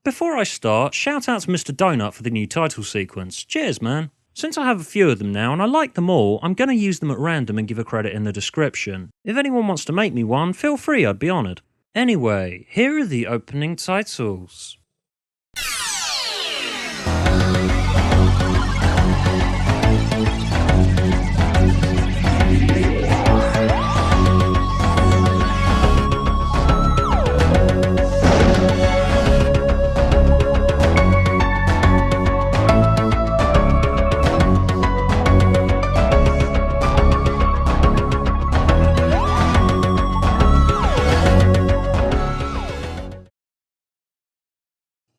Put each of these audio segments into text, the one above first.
Before I start, shout out to Mr. Donut for the new title sequence. Cheers, man. Since I have a few of them now and I like them all, I'm going to use them at random and give a credit in the description. If anyone wants to make me one, feel free, I'd be honoured. Anyway, here are the opening titles.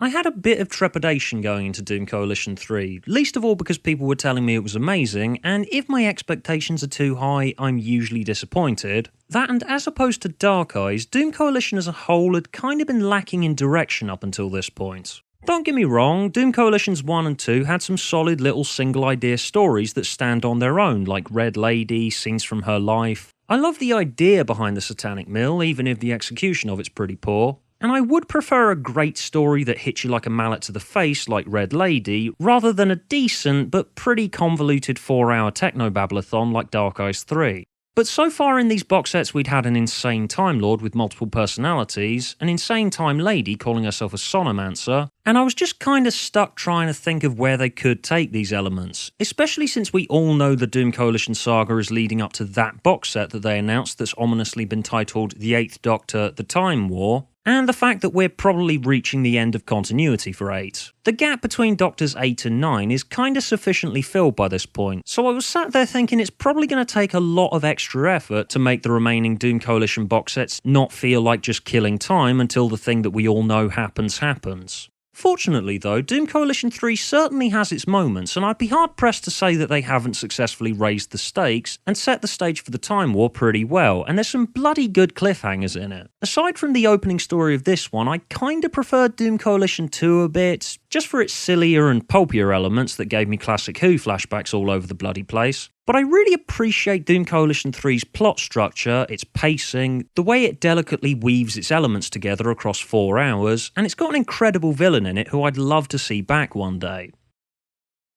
I had a bit of trepidation going into Doom Coalition 3, least of all because people were telling me it was amazing, and if my expectations are too high, I'm usually disappointed. That, and as opposed to Dark Eyes, Doom Coalition as a whole had kind of been lacking in direction up until this point. Don't get me wrong, Doom Coalitions 1 and 2 had some solid little single idea stories that stand on their own, like Red Lady, Scenes from Her Life. I love the idea behind the Satanic Mill, even if the execution of it's pretty poor. And I would prefer a great story that hits you like a mallet to the face like Red Lady, rather than a decent but pretty convoluted 4-hour techno-babblathon like Dark Eyes 3. But so far in these box sets we'd had an insane Time Lord with multiple personalities, an insane Time Lady calling herself a Sonomancer, and I was just kinda stuck trying to think of where they could take these elements, especially since we all know the Doom Coalition saga is leading up to that box set that they announced that's ominously been titled The Eighth Doctor, The Time War, and the fact that we're probably reaching the end of continuity for 8. The gap between Doctors 8 and 9 is kinda sufficiently filled by this point, so I was sat there thinking it's probably going to take a lot of extra effort to make the remaining Doom Coalition box sets not feel like just killing time until the thing that we all know happens. Fortunately though, Doom Coalition 3 certainly has its moments, and I'd be hard pressed to say that they haven't successfully raised the stakes and set the stage for the Time War pretty well, and there's some bloody good cliffhangers in it. Aside from the opening story of this one, I kinda preferred Doom Coalition 2 a bit, just for its sillier and pulpier elements that gave me classic Who flashbacks all over the bloody place. But I really appreciate Doom Coalition 3's plot structure, its pacing, the way it delicately weaves its elements together across 4 hours, and it's got an incredible villain in it who I'd love to see back one day.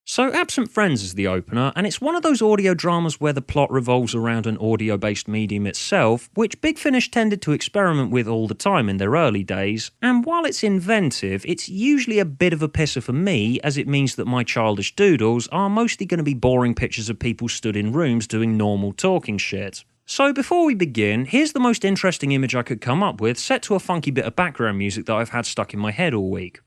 So Absent Friends is the opener, and it's one of those audio dramas where the plot revolves around an audio-based medium itself, which Big Finish tended to experiment with all the time in their early days, and while it's inventive, it's usually a bit of a pisser for me, as it means that my childish doodles are mostly going to be boring pictures of people stood in rooms doing normal talking shit. So before we begin, here's the most interesting image I could come up with, set to a funky bit of background music that I've had stuck in my head all week.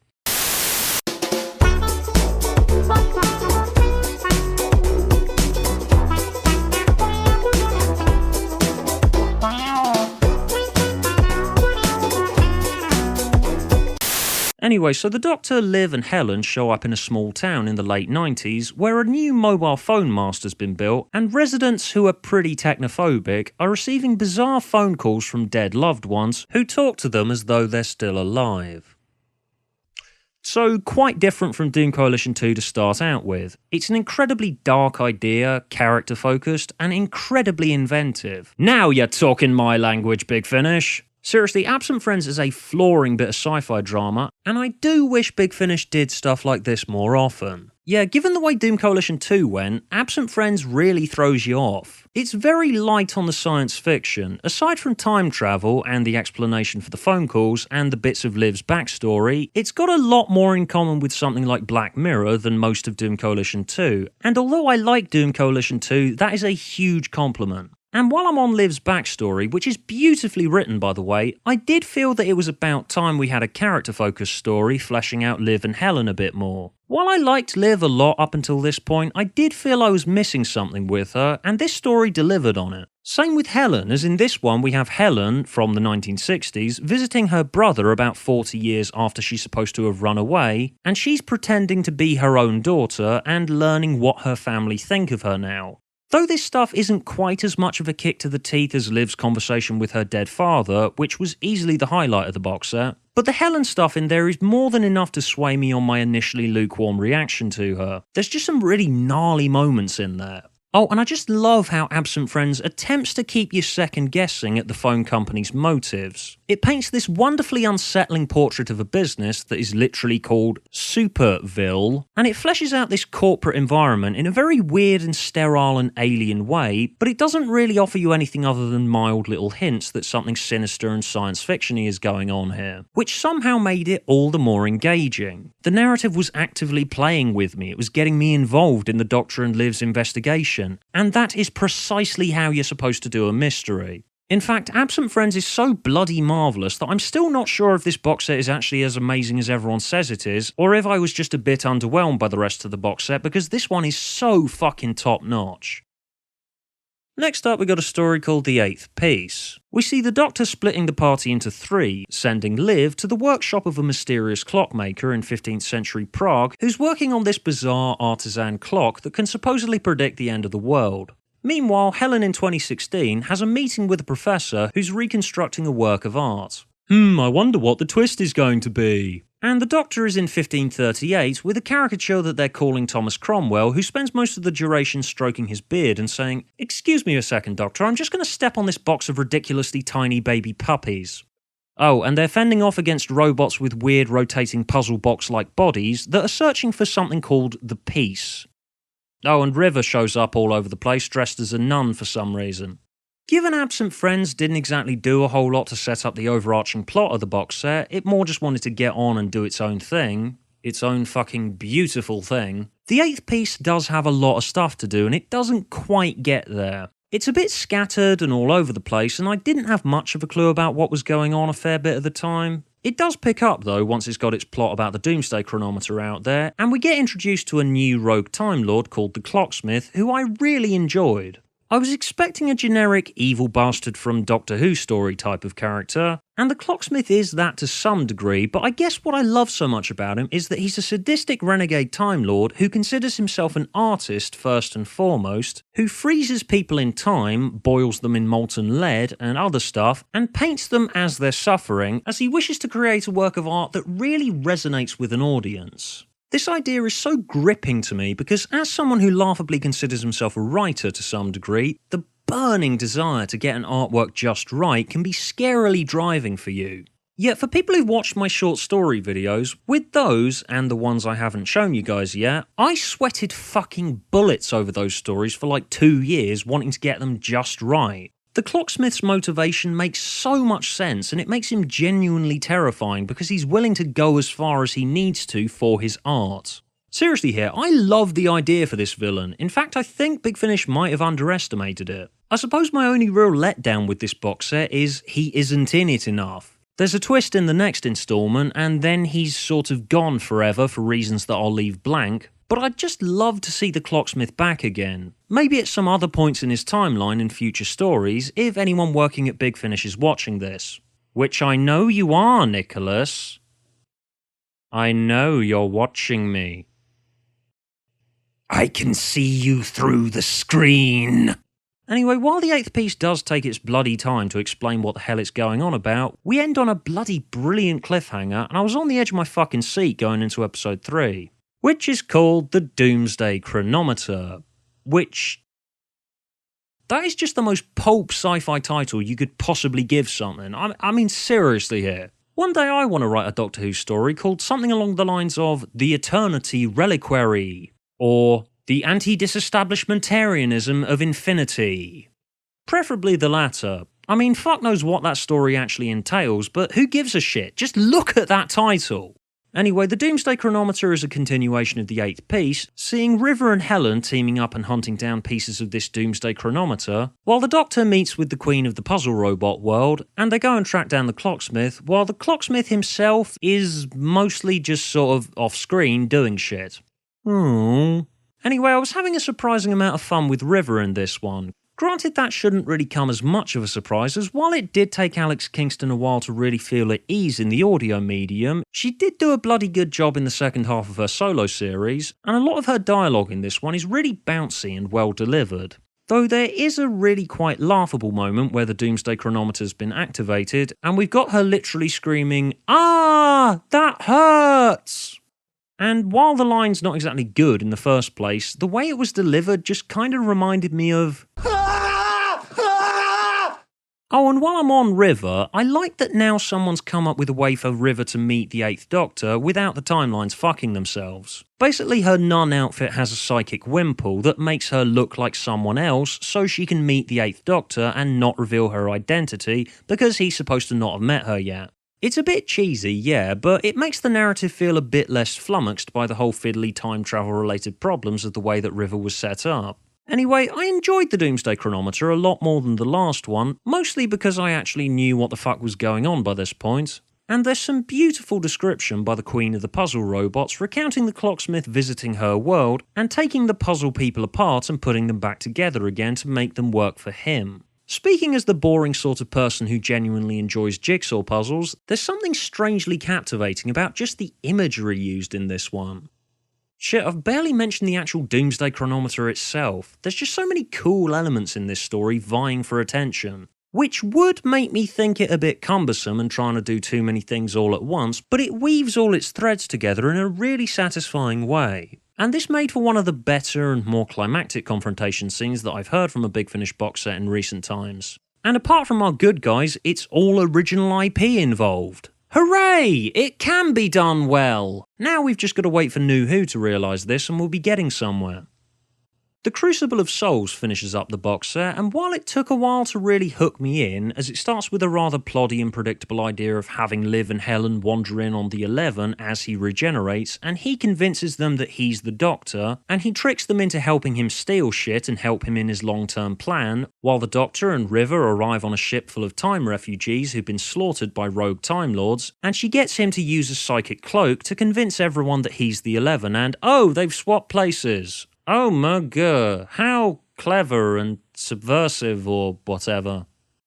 Anyway, so the Doctor, Liv and Helen show up in a small town in the late 90s where a new mobile phone mast's been built, and residents who are pretty technophobic are receiving bizarre phone calls from dead loved ones who talk to them as though they're still alive. So quite different from Doom Coalition 2 to start out with. It's an incredibly dark idea, character focused, and incredibly inventive. Now you're talking my language, Big Finish! Seriously, Absent Friends is a flooring bit of sci-fi drama, and I do wish Big Finish did stuff like this more often. Yeah, given the way Doom Coalition 2 went, Absent Friends really throws you off. It's very light on the science fiction. Aside from time travel and the explanation for the phone calls and the bits of Liv's backstory, it's got a lot more in common with something like Black Mirror than most of Doom Coalition 2. And although I like Doom Coalition 2, that is a huge compliment. And while I'm on Liv's backstory, which is beautifully written by the way, I did feel that it was about time we had a character-focused story fleshing out Liv and Helen a bit more. While I liked Liv a lot up until this point, I did feel I was missing something with her, and this story delivered on it. Same with Helen, as in this one we have Helen, from the 1960s, visiting her brother about 40 years after she's supposed to have run away, and she's pretending to be her own daughter and learning what her family think of her now. Though this stuff isn't quite as much of a kick to the teeth as Liv's conversation with her dead father, which was easily the highlight of the box set, but the Helen stuff in there is more than enough to sway me on my initially lukewarm reaction to her. There's just some really gnarly moments in there. Oh, and I just love how Absent Friends attempts to keep you second guessing at the phone company's motives. It paints this wonderfully unsettling portrait of a business that is literally called Superville, and it fleshes out this corporate environment in a very weird and sterile and alien way, but it doesn't really offer you anything other than mild little hints that something sinister and science fiction-y is going on here, which somehow made it all the more engaging. The narrative was actively playing with me, it was getting me involved in the Doctor and Liv's investigation. And that is precisely how you're supposed to do a mystery. In fact, Absent Friends is so bloody marvellous that I'm still not sure if this box set is actually as amazing as everyone says it is, or if I was just a bit underwhelmed by the rest of the box set, because this one is so fucking top notch. Next up, we got a story called The Eighth Piece. We see the Doctor splitting the party into three, sending Liv to the workshop of a mysterious clockmaker in 15th century Prague who's working on this bizarre artisan clock that can supposedly predict the end of the world. Meanwhile, Helen in 2016 has a meeting with a professor who's reconstructing a work of art. I wonder what the twist is going to be. And the Doctor is in 1538 with a caricature that they're calling Thomas Cromwell, who spends most of the duration stroking his beard and saying, "Excuse me a second, Doctor, I'm just going to step on this box of ridiculously tiny baby puppies." Oh, and they're fending off against robots with weird rotating puzzle box-like bodies that are searching for something called the Peace. Oh, and River shows up all over the place dressed as a nun for some reason. Given Absent Friends didn't exactly do a whole lot to set up the overarching plot of the box set, it more just wanted to get on and do its own thing. Its own fucking beautiful thing. The Eighth Piece does have a lot of stuff to do, and it doesn't quite get there. It's a bit scattered and all over the place, and I didn't have much of a clue about what was going on a fair bit of the time. It does pick up though once it's got its plot about the Doomsday Chronometer out there, and we get introduced to a new rogue Time Lord called the Clocksmith, who I really enjoyed. I was expecting a generic evil bastard from Doctor Who story type of character, and the Clocksmith is that to some degree, but I guess what I love so much about him is that he's a sadistic renegade Time Lord who considers himself an artist first and foremost, who freezes people in time, boils them in molten lead and other stuff, and paints them as they're suffering, as he wishes to create a work of art that really resonates with an audience. This idea is so gripping to me because as someone who laughably considers himself a writer to some degree, the burning desire to get an artwork just right can be scarily driving for you. Yet for people who've watched my short story videos, with those, and the ones I haven't shown you guys yet, I sweated fucking bullets over those stories for like 2 years wanting to get them just right. The Clocksmith's motivation makes so much sense, and it makes him genuinely terrifying because he's willing to go as far as he needs to for his art. Seriously here, I love the idea for this villain. In fact, I think Big Finish might have underestimated it. I suppose my only real letdown with this box set is he isn't in it enough. There's a twist in the next instalment, and then he's sort of gone forever for reasons that I'll leave blank. But I'd just love to see the Clocksmith back again. Maybe at some other points in his timeline in future stories, if anyone working at Big Finish is watching this. Which I know you are, Nicholas. I know you're watching me. I can see you through the screen. Anyway, while the Eighth Piece does take its bloody time to explain what the hell it's going on about, we end on a bloody brilliant cliffhanger, and I was on the edge of my fucking seat going into episode 3. Which is called the Doomsday Chronometer, which... that is just the most pulp sci-fi title you could possibly give something. I mean, seriously here. One day I want to write a Doctor Who story called something along the lines of The Eternity Reliquary, or The Anti-Disestablishmentarianism of Infinity. Preferably the latter. I mean, fuck knows what that story actually entails, but who gives a shit? Just look at that title! Anyway, the Doomsday Chronometer is a continuation of the Eighth Piece, seeing River and Helen teaming up and hunting down pieces of this Doomsday Chronometer, while the Doctor meets with the Queen of the Puzzle Robot world, and they go and track down the Clocksmith, while the Clocksmith himself is mostly just sort of off-screen doing shit. Anyway, I was having a surprising amount of fun with River in this one. Granted, that shouldn't really come as much of a surprise, as while it did take Alex Kingston a while to really feel at ease in the audio medium, she did do a bloody good job in the second half of her solo series, and a lot of her dialogue in this one is really bouncy and well delivered. Though there is a really quite laughable moment where the Doomsday Chronometer's been activated, and we've got her literally screaming, "Ah, that hurts!" And while the line's not exactly good in the first place, the way it was delivered just kind of reminded me of... Oh, and while I'm on River, I like that now someone's come up with a way for River to meet the 8th Doctor without the timelines fucking themselves. Basically, her nun outfit has a psychic wimple that makes her look like someone else so she can meet the 8th Doctor and not reveal her identity because he's supposed to not have met her yet. It's a bit cheesy, yeah, but it makes the narrative feel a bit less flummoxed by the whole fiddly time travel related problems of the way that River was set up. Anyway, I enjoyed the Doomsday Chronometer a lot more than the last one, mostly because I actually knew what the fuck was going on by this point. And there's some beautiful description by the Queen of the Puzzle Robots recounting the clocksmith visiting her world and taking the puzzle people apart and putting them back together again to make them work for him. Speaking as the boring sort of person who genuinely enjoys jigsaw puzzles, there's something strangely captivating about just the imagery used in this one. Shit, I've barely mentioned the actual Doomsday Chronometer itself. There's just so many cool elements in this story vying for attention. Which would make me think it a bit cumbersome and trying to do too many things all at once, but it weaves all its threads together in a really satisfying way. And this made for one of the better and more climactic confrontation scenes that I've heard from a Big Finish box set in recent times. And apart from our good guys, it's all original IP involved. Hooray! It can be done well! Now we've just got to wait for New Who to realise this and we'll be getting somewhere. The Crucible of Souls finishes up the box set, and while it took a while to really hook me in, as it starts with a rather ploddy and predictable idea of having Liv and Helen wander in on the 11 as he regenerates, and he convinces them that he's the Doctor, and he tricks them into helping him steal shit and help him in his long-term plan, while the Doctor and River arrive on a ship full of time refugees who've been slaughtered by rogue Time Lords, and she gets him to use a psychic cloak to convince everyone that he's the 11, and oh, they've swapped places. Oh my god, how clever and subversive or whatever.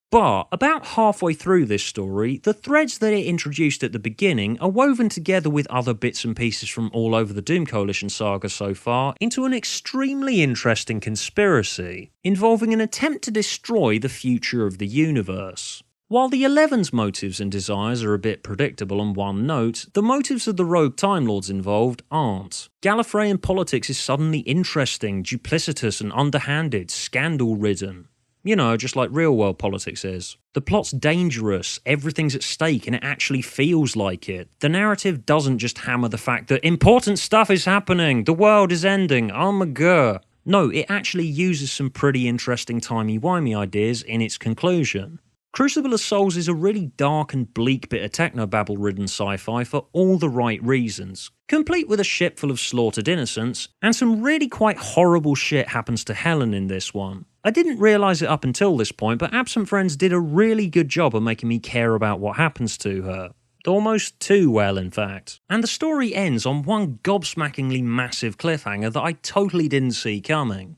But about halfway through this story, the threads that it introduced at the beginning are woven together with other bits and pieces from all over the Doom Coalition saga so far into an extremely interesting conspiracy, involving an attempt to destroy the future of the universe. While the 11's motives and desires are a bit predictable and one note, the motives of the rogue Time Lords involved aren't. Gallifreyan politics is suddenly interesting, duplicitous and underhanded, scandal-ridden. You know, just like real-world politics is. The plot's dangerous, everything's at stake, and it actually feels like it. The narrative doesn't just hammer the fact that important stuff is happening, the world is ending, oh my god. No, it actually uses some pretty interesting timey-wimey ideas in its conclusion. Crucible of Souls is a really dark and bleak bit of technobabble-ridden sci-fi for all the right reasons, complete with a ship full of slaughtered innocents, and some really quite horrible shit happens to Helen in this one. I didn't realise it up until this point, but Absent Friends did a really good job of making me care about what happens to her. Almost too well, in fact. And the story ends on one gobsmackingly massive cliffhanger that I totally didn't see coming.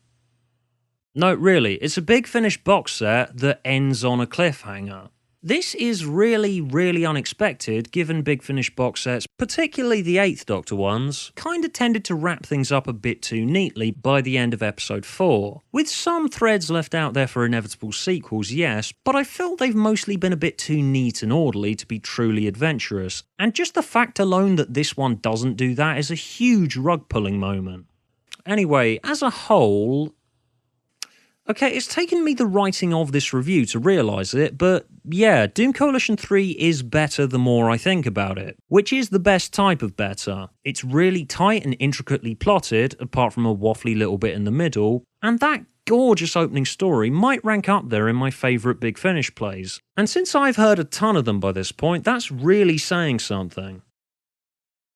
No, really, it's a Big Finish box set that ends on a cliffhanger. This is really, really unexpected given Big Finish box sets, particularly the 8th Doctor ones, kinda tended to wrap things up a bit too neatly by the end of episode 4. With some threads left out there for inevitable sequels, yes, but I felt they've mostly been a bit too neat and orderly to be truly adventurous, and just the fact alone that this one doesn't do that is a huge rug-pulling moment. Anyway, as a whole... Okay, it's taken me the writing of this review to realise it, but yeah, Doom Coalition 3 is better the more I think about it, which is the best type of better. It's really tight and intricately plotted, apart from a waffly little bit in the middle, and that gorgeous opening story might rank up there in my favourite Big Finish plays. And since I've heard a ton of them by this point, that's really saying something.